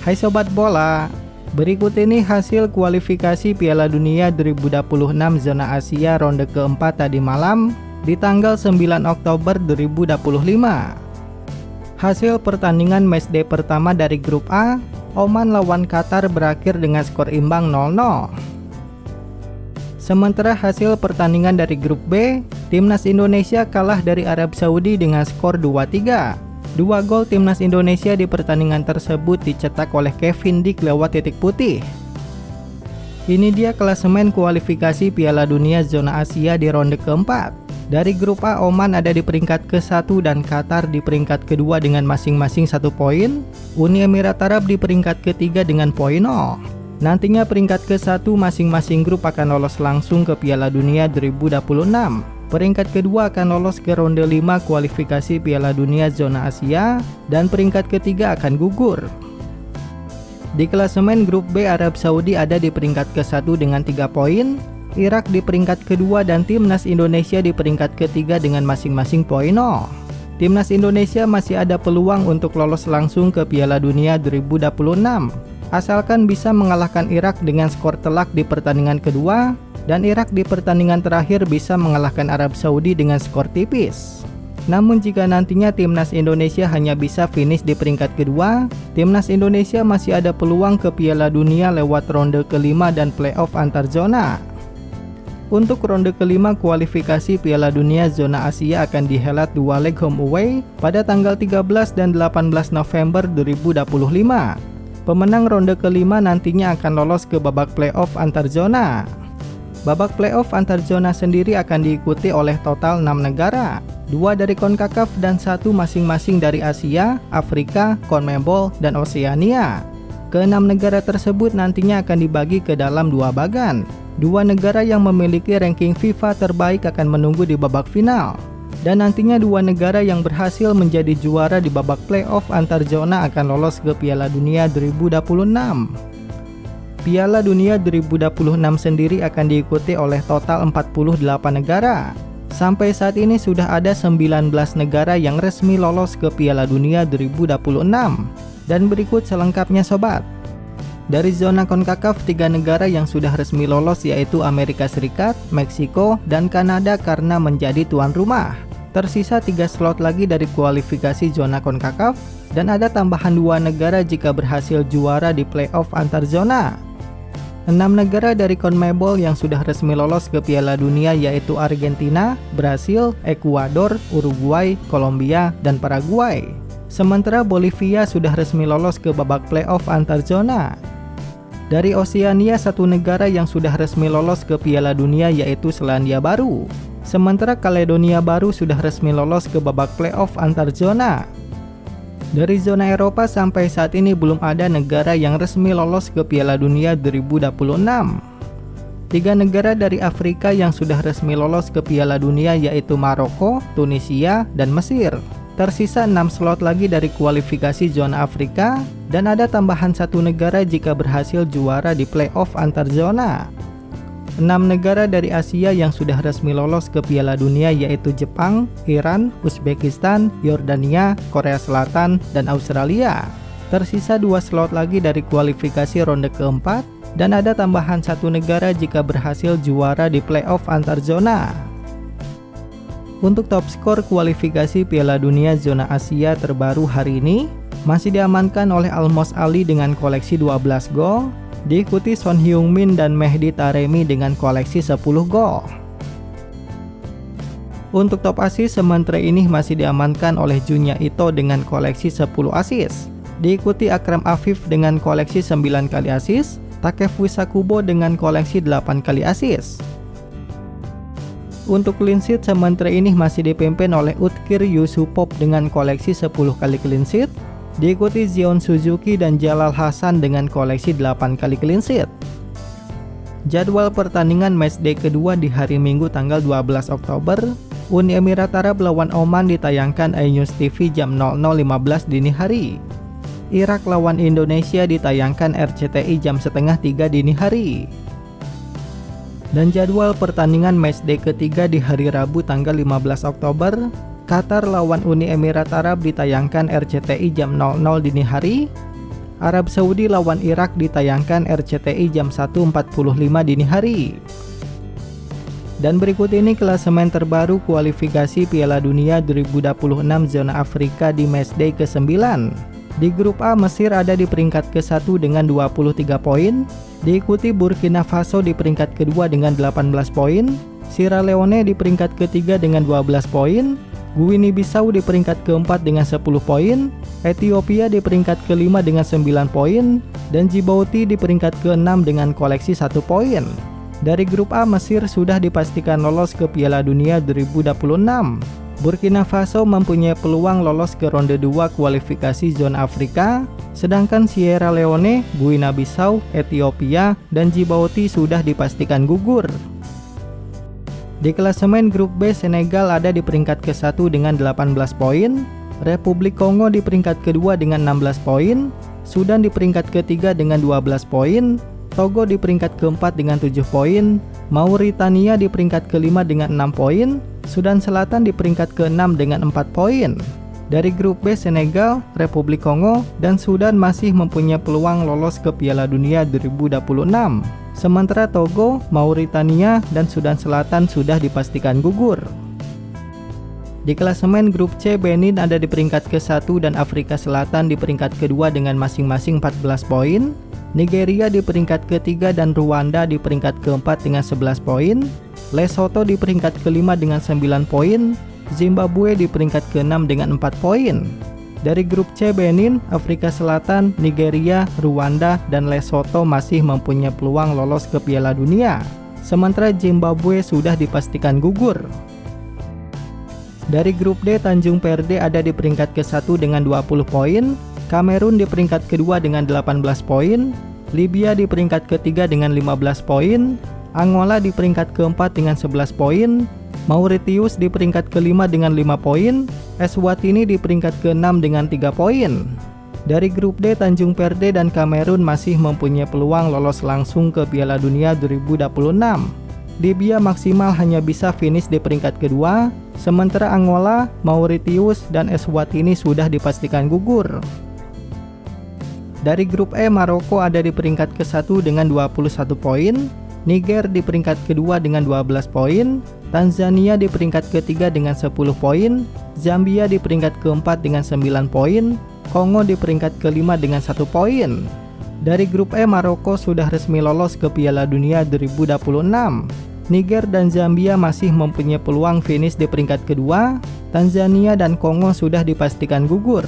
Hai Sobat Bola, berikut ini hasil kualifikasi Piala Dunia 2026 zona Asia ronde keempat tadi malam di tanggal 9 Oktober 2025. Hasil pertandingan matchday pertama dari grup A, Oman lawan Qatar berakhir dengan skor imbang 0-0. Sementara hasil pertandingan dari grup B, Timnas Indonesia kalah dari Arab Saudi dengan skor 2-3. 2 gol Timnas Indonesia di pertandingan tersebut dicetak oleh Kevin Dick lewat titik putih. Ini dia klasemen kualifikasi Piala Dunia zona Asia di ronde keempat. Dari grup A, Oman ada di peringkat ke-1 dan Qatar di peringkat kedua dengan masing-masing 1 poin. Uni Emirat Arab di peringkat ketiga dengan poin 0. Nantinya peringkat ke-1 masing-masing grup akan lolos langsung ke Piala Dunia 2026. Peringkat kedua akan lolos ke ronde 5 kualifikasi Piala Dunia zona Asia dan peringkat ketiga akan gugur. Di klasemen grup B, Arab Saudi ada di peringkat ke-1 dengan 3 poin, Irak di peringkat kedua dan Timnas Indonesia di peringkat ketiga dengan masing-masing poin 0. Timnas Indonesia masih ada peluang untuk lolos langsung ke Piala Dunia 2026, asalkan bisa mengalahkan Irak dengan skor telak di pertandingan kedua, dan Irak di pertandingan terakhir bisa mengalahkan Arab Saudi dengan skor tipis. Namun jika nantinya Timnas Indonesia hanya bisa finish di peringkat kedua, Timnas Indonesia masih ada peluang ke Piala Dunia lewat ronde kelima dan playoff antar zona. Untuk ronde kelima kualifikasi Piala Dunia zona Asia akan dihelat 2 leg home away pada tanggal 13 dan 18 November 2025. Pemenang ronde kelima nantinya akan lolos ke babak playoff antar zona. Babak playoff antar zona sendiri akan diikuti oleh total 6 negara, 2 dari CONCACAF dan 1 masing-masing dari Asia, Afrika, CONMEBOL, dan Oseania. Ke-6 negara tersebut nantinya akan dibagi ke dalam 2 bagan. 2 negara yang memiliki ranking FIFA terbaik akan menunggu di babak final. Dan nantinya 2 negara yang berhasil menjadi juara di babak playoff antar zona akan lolos ke Piala Dunia 2026. Piala Dunia 2026 sendiri akan diikuti oleh total 48 negara. Sampai saat ini sudah ada 19 negara yang resmi lolos ke Piala Dunia 2026. Dan berikut selengkapnya sobat. Dari zona CONCACAF, 3 negara yang sudah resmi lolos yaitu Amerika Serikat, Meksiko, dan Kanada karena menjadi tuan rumah. Tersisa 3 slot lagi dari kualifikasi zona CONCACAF, dan ada tambahan 2 negara jika berhasil juara di playoff antar zona. 6 negara dari CONMEBOL yang sudah resmi lolos ke Piala Dunia yaitu Argentina, Brasil, Ekuador, Uruguay, Kolombia, dan Paraguay. Sementara Bolivia sudah resmi lolos ke babak playoff antar zona. Dari Oseania, 1 negara yang sudah resmi lolos ke Piala Dunia yaitu Selandia Baru. Sementara Kaledonia Baru sudah resmi lolos ke babak playoff antar zona. Dari zona Eropa sampai saat ini belum ada negara yang resmi lolos ke Piala Dunia 2026. 3 negara dari Afrika yang sudah resmi lolos ke Piala Dunia yaitu Maroko, Tunisia, dan Mesir. Tersisa 6 slot lagi dari kualifikasi zona Afrika, dan ada tambahan 1 negara jika berhasil juara di playoff antar zona. 6 negara dari Asia yang sudah resmi lolos ke Piala Dunia yaitu Jepang, Iran, Uzbekistan, Yordania, Korea Selatan, dan Australia. Tersisa 2 slot lagi dari kualifikasi ronde keempat, dan ada tambahan 1 negara jika berhasil juara di playoff antar zona. Untuk top skor kualifikasi Piala Dunia zona Asia terbaru hari ini, masih diamankan oleh Almos Ali dengan koleksi 12 gol, diikuti Son Heung-min dan Mehdi Taremi dengan koleksi 10 gol. Untuk top assist sementara ini masih diamankan oleh Junya Ito dengan koleksi 10 assist, diikuti Akram Afif dengan koleksi 9 kali assist, Takefusa Kubo dengan koleksi 8 kali assist. Untuk clean sheet sementara ini masih dipimpin oleh Utkir Yusupov dengan koleksi 10 kali clean sheet, diikuti Zion Suzuki dan Jalal Hasan dengan koleksi 8 kali clean sheet. Jadwal pertandingan matchday kedua di hari Minggu tanggal 12 Oktober, Uni Emirat Arab lawan Oman ditayangkan iNews TV jam 00.15 dini hari. Irak lawan Indonesia ditayangkan RCTI jam setengah 3 dini hari. Dan jadwal pertandingan matchday ketiga di hari Rabu tanggal 15 Oktober, Qatar lawan Uni Emirat Arab ditayangkan RCTI jam 00 dini hari. Arab Saudi lawan Irak ditayangkan RCTI jam 1.45 dini hari. Dan berikut ini klasemen terbaru kualifikasi Piala Dunia 2026 zona Afrika di matchday ke-9. Di grup A, Mesir ada di peringkat ke-1 dengan 23 poin, diikuti Burkina Faso di peringkat kedua dengan 18 poin, Sierra Leone di peringkat ketiga dengan 12 poin, Guinea Bissau di peringkat keempat dengan 10 poin, Ethiopia di peringkat kelima dengan 9 poin, dan Djibouti di peringkat ke-6 dengan koleksi 1 poin. Dari grup A, Mesir sudah dipastikan lolos ke Piala Dunia 2026. Burkina Faso mempunyai peluang lolos ke ronde 2 kualifikasi zona Afrika, sedangkan Sierra Leone, Guinea Bissau, Ethiopia, dan Djibouti sudah dipastikan gugur. Di klasemen grup B, Senegal ada di peringkat ke-1 dengan 18 poin, Republik Kongo di peringkat kedua dengan 16 poin, Sudan di peringkat ketiga dengan 12 poin, Togo di peringkat keempat dengan 7 poin, Mauritania di peringkat kelima dengan 6 poin, Sudan Selatan di peringkat ke-6 dengan 4 poin. Dari grup B, Senegal, Republik Kongo, dan Sudan masih mempunyai peluang lolos ke Piala Dunia 2026. Sementara Togo, Mauritania, dan Sudan Selatan sudah dipastikan gugur. Di klasemen grup C, Benin ada di peringkat ke-1 dan Afrika Selatan di peringkat kedua dengan masing-masing 14 poin, Nigeria di peringkat ketiga dan Rwanda di peringkat keempat dengan 11 poin, Lesotho di peringkat kelima dengan 9 poin, Zimbabwe di peringkat ke-6 dengan 4 poin. Dari grup C, Benin, Afrika Selatan, Nigeria, Rwanda, dan Lesotho masih mempunyai peluang lolos ke Piala Dunia. Sementara Zimbabwe sudah dipastikan gugur. Dari grup D, Tanjung Perde ada di peringkat ke-1 dengan 20 poin, Kamerun di peringkat kedua dengan 18 poin, Libya di peringkat ketiga dengan 15 poin, Angola di peringkat keempat dengan 11 poin, Mauritius di peringkat kelima dengan 5 poin, Eswatini di peringkat ke-6 dengan 3 poin. Dari grup D, Tanjung Perde dan Kamerun masih mempunyai peluang lolos langsung ke Piala Dunia 2026. Libya maksimal hanya bisa finish di peringkat kedua, sementara Angola, Mauritius, dan Eswatini sudah dipastikan gugur. Dari grup E, Maroko ada di peringkat ke-1 dengan 21 poin, Niger di peringkat kedua dengan 12 poin, Tanzania di peringkat ketiga dengan 10 poin, Zambia di peringkat keempat dengan 9 poin, Kongo di peringkat kelima dengan 1 poin. Dari grup E, Maroko sudah resmi lolos ke Piala Dunia 2026. Niger dan Zambia masih mempunyai peluang finish di peringkat kedua, Tanzania dan Kongo sudah dipastikan gugur.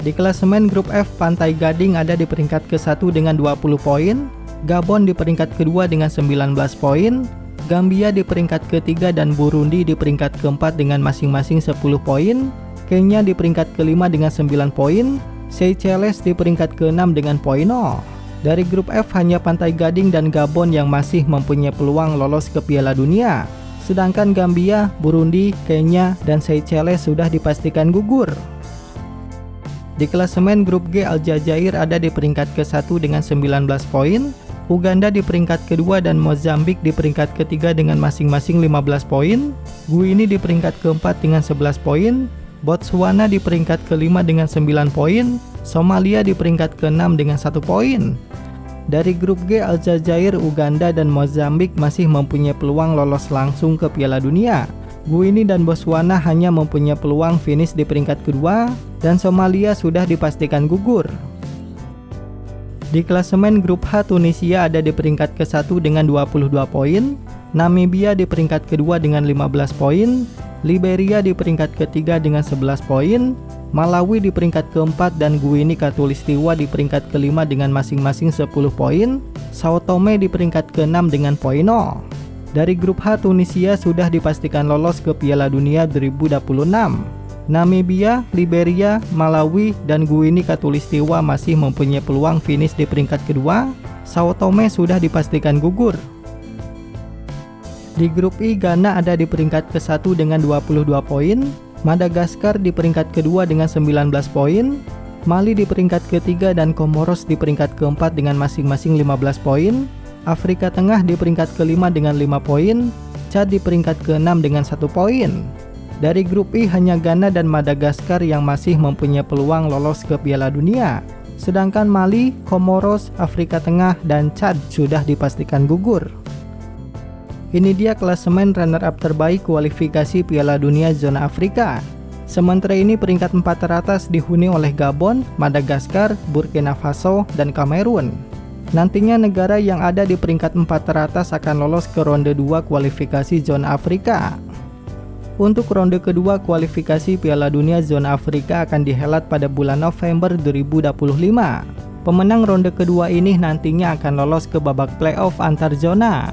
Di klasemen grup F, Pantai Gading ada di peringkat ke-1 dengan 20 poin, Gabon di peringkat kedua dengan 19 poin, Gambia di peringkat ketiga dan Burundi di peringkat keempat dengan masing-masing 10 poin, Kenya di peringkat kelima dengan 9 poin, Seychelles di peringkat ke-6 dengan poin 0. Dari grup F hanya Pantai Gading dan Gabon yang masih mempunyai peluang lolos ke Piala Dunia, sedangkan Gambia, Burundi, Kenya, dan Seychelles sudah dipastikan gugur. Di klasemen grup G, Aljazair ada di peringkat ke-1 dengan 19 poin, Uganda di peringkat kedua dan Mozambik di peringkat ketiga dengan masing-masing 15 poin, Guinea di peringkat keempat dengan 11 poin, Botswana di peringkat kelima dengan 9 poin, Somalia di peringkat ke-6 dengan 1 poin. Dari grup G, Aljazair, Uganda, dan Mozambik masih mempunyai peluang lolos langsung ke Piala Dunia. Guinea dan Botswana hanya mempunyai peluang finish di peringkat kedua, dan Somalia sudah dipastikan gugur. Di klasemen grup H, Tunisia ada di peringkat ke-1 dengan 22 poin, Namibia di peringkat kedua dengan 15 poin, Liberia di peringkat ketiga dengan 11 poin, Malawi di peringkat keempat dan Guinea Khatulistiwa di peringkat kelima dengan masing-masing 10 poin, Sao Tome di peringkat ke-6 dengan poin 0. Dari grup H, Tunisia sudah dipastikan lolos ke Piala Dunia 2026. Namibia, Liberia, Malawi, dan Guinea Khatulistiwa masih mempunyai peluang finish di peringkat kedua. Sao Tome sudah dipastikan gugur. Di grup I, Ghana ada di peringkat ke-1 dengan 22 poin, Madagaskar di peringkat kedua dengan 19 poin, Mali di peringkat ketiga dan Comoros di peringkat keempat dengan masing-masing 15 poin, Afrika Tengah di peringkat kelima dengan 5 poin, Chad di peringkat ke-6 dengan 1 poin. Dari grup I hanya Ghana dan Madagaskar yang masih mempunyai peluang lolos ke Piala Dunia. Sedangkan Mali, Komoros, Afrika Tengah, dan Chad sudah dipastikan gugur. Ini dia klasemen runner-up terbaik kualifikasi Piala Dunia zona Afrika. Sementara ini peringkat 4 teratas dihuni oleh Gabon, Madagaskar, Burkina Faso, dan Kamerun. Nantinya negara yang ada di peringkat 4 teratas akan lolos ke ronde 2 kualifikasi zona Afrika. Untuk ronde kedua kualifikasi Piala Dunia zona Afrika akan dihelat pada bulan November 2025. Pemenang ronde kedua ini nantinya akan lolos ke babak playoff antar zona.